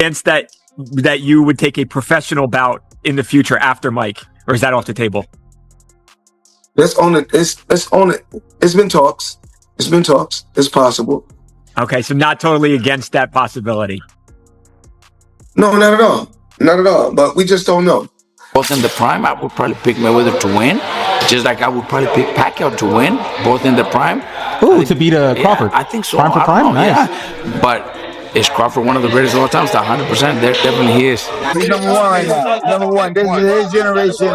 chance that you would take a professional bout in the future after Mike, or is that off the table? Let's own it. Let's own it. It's been talks. It's possible. Okay, so not totally against that possibility. No, not at all. But we just don't know. Both in the prime, I would probably pick Mayweather to win, just like I would probably pick Pacquiao to win, both in the prime. Ooh, to beat Crawford. Yeah, I think so. Prime for prime? Nice. Yeah. But is Crawford one of the greatest of all time? 100%. There definitely he is. He's number one right now. Number one. This is his generation.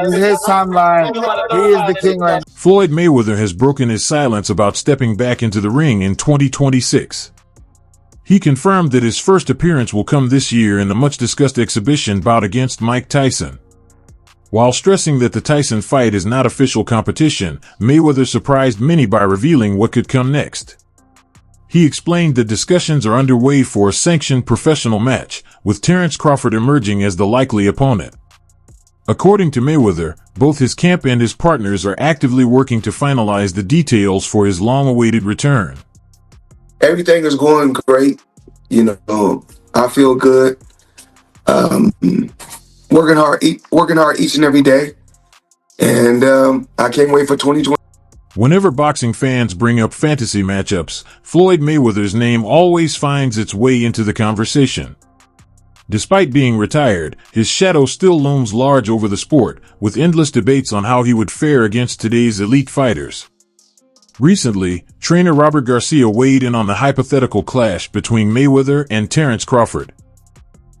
This is his timeline. He is the king right now. Floyd Mayweather has broken his silence about stepping back into the ring in 2026. He confirmed that his first appearance will come this year in the much-discussed exhibition bout against Mike Tyson. While stressing that the Tyson fight is not official competition, Mayweather surprised many by revealing what could come next. He explained that discussions are underway for a sanctioned professional match, with Terence Crawford emerging as the likely opponent. According to Mayweather, both his camp and his partners are actively working to finalize the details for his long-awaited return. Everything is going great. I feel good. Working hard each and every day. And I can't wait for 2020. Whenever boxing fans bring up fantasy matchups, Floyd Mayweather's name always finds its way into the conversation. Despite being retired, his shadow still looms large over the sport, with endless debates on how he would fare against today's elite fighters. Recently, trainer Robert Garcia weighed in on the hypothetical clash between Mayweather and Terence Crawford.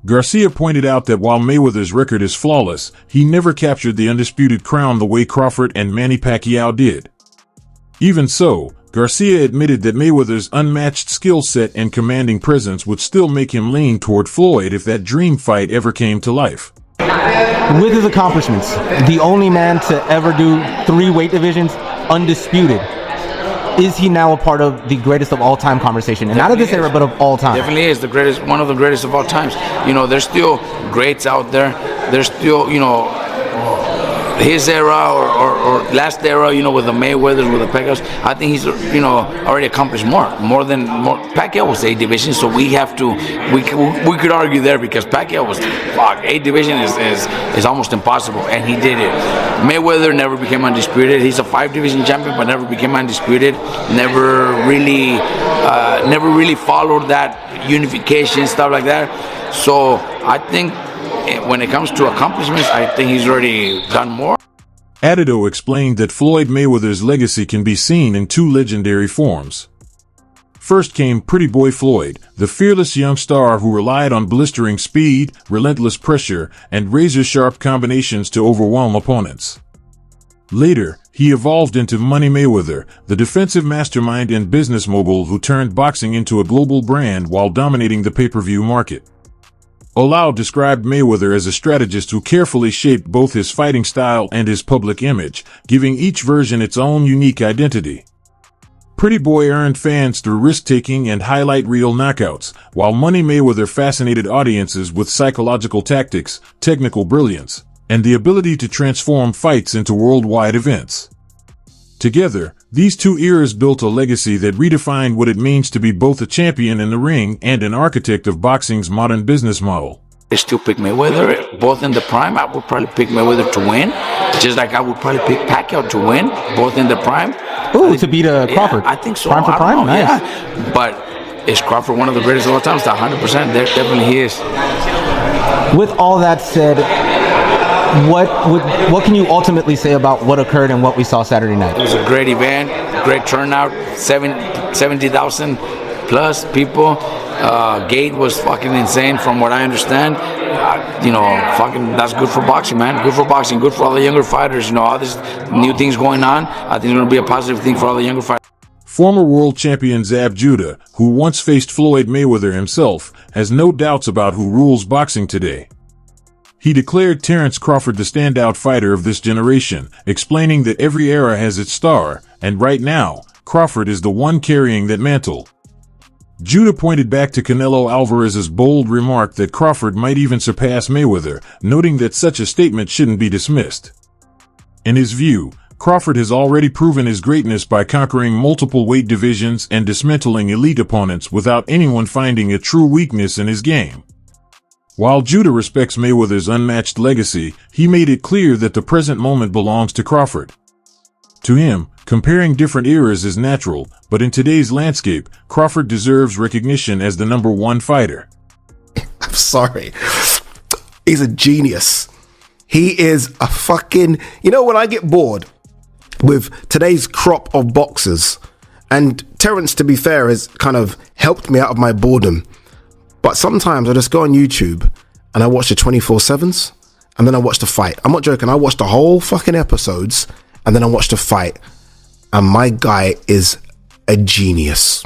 Garcia pointed out that while Mayweather's record is flawless, he never captured the undisputed crown the way Crawford and Manny Pacquiao did. Even so, Garcia admitted that Mayweather's unmatched skill set and commanding presence would still make him lean toward Floyd if that dream fight ever came to life. With his accomplishments, the only man to ever do 3 weight divisions undisputed, is he now a part of the greatest of all time conversation? And not of this era, but of all time. Definitely is the greatest, one of the greatest of all times. There's still greats out there. There's still, his era or last era, with the Mayweathers, with the Pacquiaos. I think he's, already accomplished more than Pacquiao was 8 divisions, so we have to, we could argue there because Pacquiao was, 8 division is almost impossible, and he did it. Mayweather never became undisputed. He's a 5 division champion, but never became undisputed. Never really followed that unification, stuff like that. So I think when it comes to accomplishments, I think he's already done more. Adito explained that Floyd Mayweather's legacy can be seen in 2 legendary forms. First came Pretty Boy Floyd, the fearless young star who relied on blistering speed, relentless pressure, and razor-sharp combinations to overwhelm opponents. Later, he evolved into Money Mayweather, the defensive mastermind and business mogul who turned boxing into a global brand while dominating the pay-per-view market. Olau described Mayweather as a strategist who carefully shaped both his fighting style and his public image, giving each version its own unique identity. Pretty Boy earned fans through risk-taking and highlight reel knockouts, while Money Mayweather fascinated audiences with psychological tactics, technical brilliance, and the ability to transform fights into worldwide events. Together, these 2 eras built a legacy that redefined what it means to be both a champion in the ring and an architect of boxing's modern business model. I still pick Mayweather, both in the prime. I would probably pick Mayweather to win, just like I would probably pick Pacquiao to win, both in the prime. Ooh, to beat Crawford. Yeah, I think so. Prime for prime? Nice. Yeah. But is Crawford one of the greatest of all time? 100%. There definitely he is. With all that said, what can you ultimately say about what occurred and what we saw Saturday night? It was a great event, great turnout, 70,000 plus people. Gate was fucking insane from what I understand. Fucking that's good for boxing, man. Good for boxing, good for all the younger fighters. All these new things going on. I think it's going to be a positive thing for all the younger fighters. Former world champion Zab Judah, who once faced Floyd Mayweather himself, has no doubts about who rules boxing today. He declared Terence Crawford the standout fighter of this generation, explaining that every era has its star, and right now, Crawford is the one carrying that mantle. Judah pointed back to Canelo Alvarez's bold remark that Crawford might even surpass Mayweather, noting that such a statement shouldn't be dismissed. In his view, Crawford has already proven his greatness by conquering multiple weight divisions and dismantling elite opponents without anyone finding a true weakness in his game. While Judah respects Mayweather's unmatched legacy, he made it clear that the present moment belongs to Crawford. To him, comparing different eras is natural, but in today's landscape, Crawford deserves recognition as the #1 fighter. I'm sorry. He's a genius. He is a fucking... You know, when I get bored with today's crop of boxers, and Terence, to be fair, has kind of helped me out of my boredom, but sometimes I just go on YouTube and I watch the 24/7s and then I watch the fight. I'm not joking. I watch the whole fucking episodes and then I watch the fight. And my guy is a genius.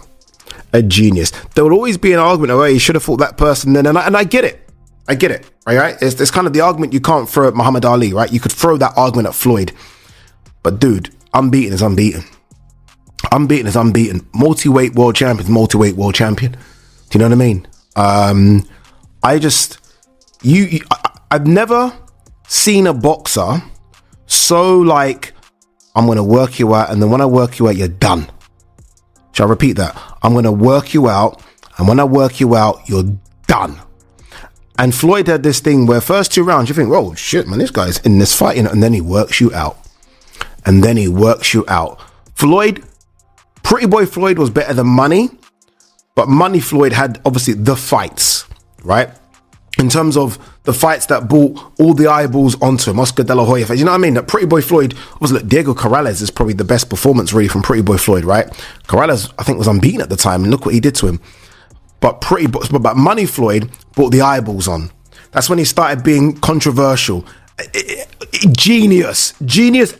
A genius. There will always be an argument, oh, you should have fought that person then. And I get it. I get it. Right? It's kind of the argument you can't throw at Muhammad Ali, right? You could throw that argument at Floyd. But dude, unbeaten is unbeaten. Unbeaten is unbeaten. Multi-weight world champion is multi-weight world champion. Do you know what I mean? I've never seen a boxer so like, I'm going to work you out, and then when I work you out, you're done. Shall I repeat that? I'm going to work you out, and when I work you out, you're done. And Floyd had this thing where first 2 rounds, you think, oh shit, man, this guy's in this fight, and then he works you out. And then he works you out. Floyd, Pretty Boy Floyd was better than Money, but Money Floyd had obviously the fights, right? In terms of the fights that brought all the eyeballs onto him, Oscar De La Hoya fights, you know what I mean? That Pretty Boy Floyd, obviously, look, Diego Corrales is probably the best performance really from Pretty Boy Floyd, right? Corrales, I think, was unbeaten at the time, and look what he did to him. But Money Floyd brought the eyeballs on. That's when he started being controversial. Genius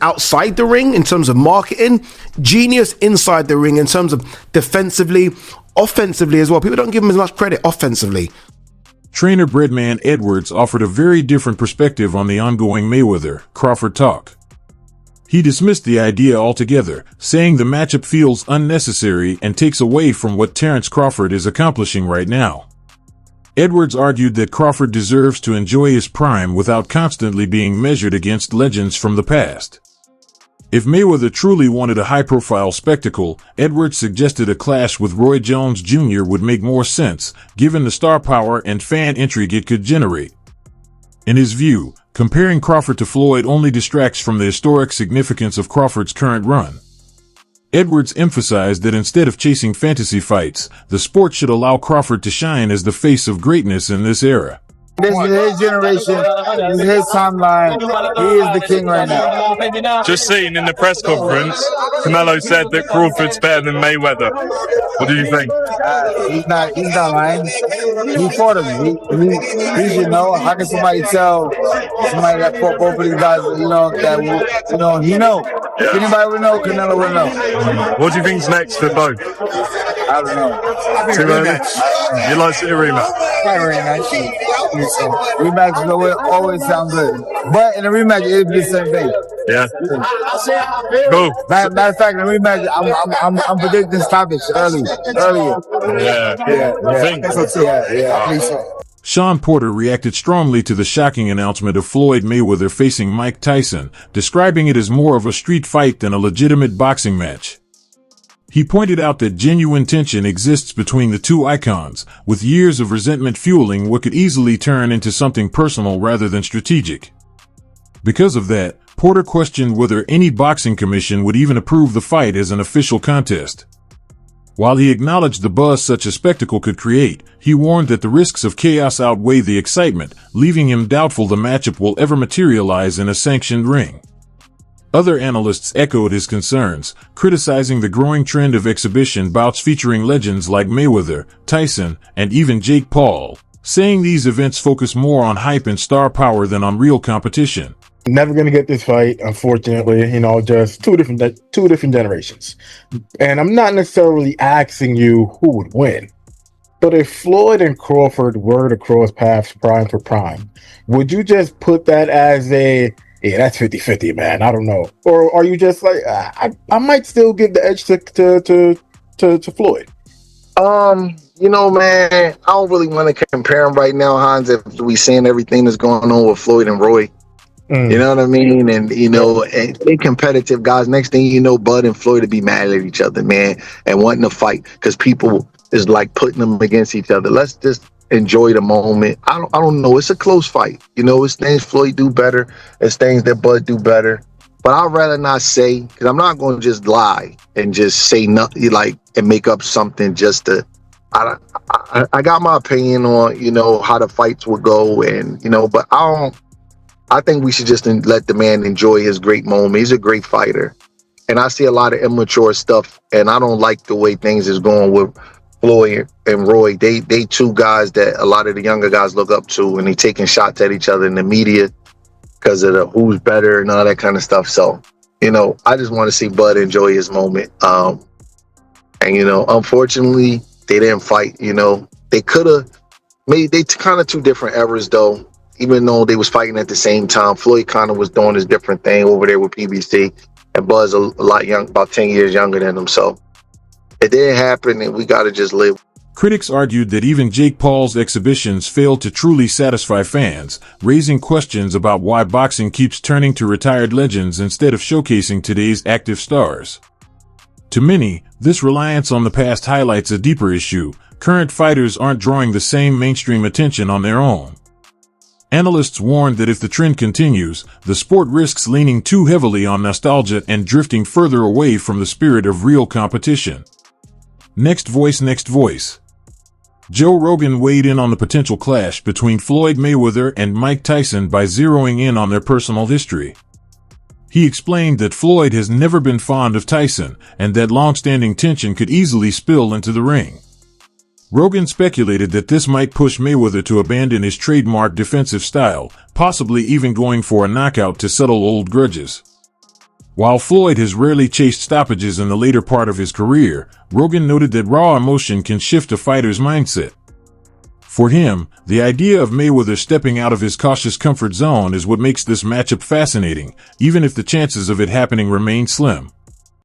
outside the ring in terms of marketing, genius inside the ring in terms of defensively, offensively as well. People don't give him as much credit offensively. Trainer Breadman Edwards offered a very different perspective on the ongoing Mayweather-Crawford talk. He dismissed the idea altogether, saying the matchup feels unnecessary and takes away from what Terence Crawford is accomplishing right now. Edwards argued that Crawford deserves to enjoy his prime without constantly being measured against legends from the past. If Mayweather truly wanted a high-profile spectacle, Edwards suggested a clash with Roy Jones Jr. would make more sense, given the star power and fan intrigue it could generate. In his view, comparing Crawford to Floyd only distracts from the historic significance of Crawford's current run. Edwards emphasized that instead of chasing fantasy fights, the sport should allow Crawford to shine as the face of greatness in this era. This is his generation. This is his timeline. He is the king right now. Just seen in the press conference, Canelo said that Crawford's better than Mayweather. What do you think? He's not lying. He fought him. He should know. How can somebody tell somebody that fought both of these guys, he know. If anybody would know, Canelo would know. What do you think's next for both? I don't know. Too early? You like to see a rematch? Rematch always sound good. But in a rematch, it'll be the same thing. Yeah. Cool. Matter of fact, in a rematch, I'm predicting stoppage earlier. Yeah. I think so. Yeah. I think so. Sean Porter reacted strongly to the shocking announcement of Floyd Mayweather facing Mike Tyson, describing it as more of a street fight than a legitimate boxing match. He pointed out that genuine tension exists between the two icons, with years of resentment fueling what could easily turn into something personal rather than strategic. Because of that, Porter questioned whether any boxing commission would even approve the fight as an official contest. While he acknowledged the buzz such a spectacle could create, he warned that the risks of chaos outweigh the excitement, leaving him doubtful the matchup will ever materialize in a sanctioned ring. Other analysts echoed his concerns, criticizing the growing trend of exhibition bouts featuring legends like Mayweather, Tyson, and even Jake Paul, saying these events focus more on hype and star power than on real competition. Never going to get this fight, unfortunately. Just two different generations. And I'm not necessarily asking you who would win. But if Floyd and Crawford were to cross paths prime for prime, would you just put that as that's 50-50, man? I don't know. Or are you just like, I might still give the edge to Floyd? Man, I don't really want to compare them right now, Hans, if we seeing everything that's going on with Floyd and Roy. You know what I mean? And, and they competitive guys. Next thing you know, Bud and Floyd to be mad at each other, man, and wanting to fight because people is like putting them against each other. Let's just enjoy the moment. I don't know. It's a close fight. You know, it's things Floyd do better. It's things that Bud do better. But I'd rather not say, because I'm not going to just lie and just say nothing, like, and make up something just to. I got my opinion on, you know, how the fights would go, and, you know, but I think we should just let the man enjoy his great moment. He's a great fighter. And I see a lot of immature stuff, and I don't like the way things is going with Floyd and Roy. They two guys that a lot of the younger guys look up to, and they taking shots at each other in the media because of the who's better and all that kind of stuff. So, you know, I just want to see Bud enjoy his moment. And, you know, unfortunately, they didn't fight. You know, they could have made, they kind of two different eras, though. Even though they was fighting at the same time, Floyd kind of was doing his different thing over there with PBC, and Bud's a lot young, about 10 years younger than him. So it didn't happen, and we got to just live. Critics argued that even Jake Paul's exhibitions failed to truly satisfy fans, raising questions about why boxing keeps turning to retired legends instead of showcasing today's active stars. To many, this reliance on the past highlights a deeper issue. Current fighters aren't drawing the same mainstream attention on their own. Analysts warned that if the trend continues, the sport risks leaning too heavily on nostalgia and drifting further away from the spirit of real competition. Next voice. Joe Rogan weighed in on the potential clash between Floyd Mayweather and Mike Tyson by zeroing in on their personal history. He explained that Floyd has never been fond of Tyson, and that long-standing tension could easily spill into the ring. Rogan speculated that this might push Mayweather to abandon his trademark defensive style, possibly even going for a knockout to settle old grudges. While Floyd has rarely chased stoppages in the later part of his career, Rogan noted that raw emotion can shift a fighter's mindset. For him, the idea of Mayweather stepping out of his cautious comfort zone is what makes this matchup fascinating, even if the chances of it happening remain slim.